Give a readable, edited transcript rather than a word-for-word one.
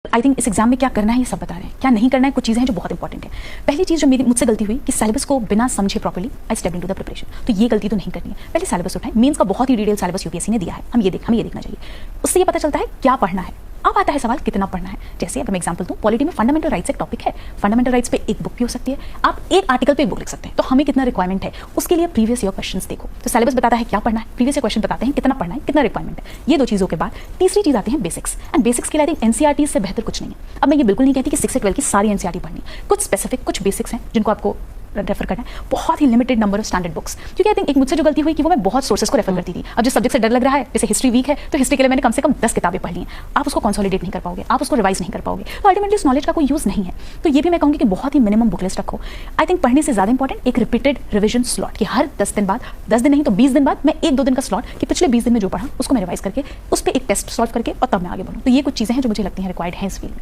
I think इस exam में क्या करना है ये सब बता रहे हैं, क्या नहीं करना है कुछ चीज़ें हैं जो बहुत इंपॉर्टेंट है। पहली चीज़ जो मेरी मुझसे गलती हुई कि सिलेबस को बिना समझे properly I step into the preparation, तो ये गलती तो नहीं करनी है। पहले सिलेबस उठाएं, मेंस का बहुत ही डिटेल सिलेबस यूपीएससी ने दिया है, हमें ये देखना चाहिए। उससे ये पता चलता है क्या पढ़ना है। अब आता है सवाल कितना पढ़ना है। जैसे अगर मैं एग्जांपल दूं, पॉलिटी में फंडामेंटल राइट्स एक टॉपिक है, फंडामेंटल राइट्स पे एक बुक भी हो सकती है, आप एक आर्टिकल पे एक बुक लिख सकते हैं। तो हमें कितना रिक्वायरमेंट है उसके लिए प्रीवियस ईयर क्वेश्चंस देखो। तो सिलेबस बताता है क्या पढ़ना है, प्रीवियस ईयर क्वेश्चन बताते हैं कितना पढ़ना है, कितना रिक्वायरमेंट है। ये दो चीज़ों के बाद तीसरी चीज़ आती है बेसिक्स, एंड बेसिक्स के लिए आई थिंक एनसीईआरटी से बेहतर कुछ नहीं है। अब मैं ये बिल्कुल नहीं कहती कि 6 से 12 की सारी एनसीईआरटी पढ़नी, कुछ स्पेसिफिक कुछ बेसिक्स हैं जिनको आपको रेफर करना है, बहुत ही limited number of standard books. क्योंकि आई थिंक एक मुझसे जो गलती हुई कि वो मैं बहुत सोर्सेस को रेफर करती थी। अब जिस सब्जेक्ट से डर लग रहा है, जैसे हिस्ट्री वीक है तो हिस्ट्री के लिए मैंने कम से कम 10 किताबें पढ़ ली हैं, आप उसको कंसोलिडेट नहीं कर पाओगे, आप उसको रिवाइज नहीं कर पाओगे, तो अल्टीमेटली उस नॉलेज का कोई यूज नहीं है। तो ये भी मैं कहूँगी कि बहुत ही मिनिमम बुक लिस्ट रखो। आई थिंक पढ़ने से ज्यादा इंपॉर्टेंट एक रिपीटेड रिविजन स्लॉट, कि हर 10 दिन बाद, 10 दिन नहीं तो 20 दिन बाद मैं 1-2 दिन का स्लॉट कि पिछले 20 दिन में जो पढ़ा उसको मैं रिवाइज करके उस पर एक टेस्ट सॉल्व करके और तब मैं आगे बढ़ूँ। तो ये कुछ चीज़ें हैं जो मुझे लगती हैं रिक्वायर्ड है इस फील्ड में।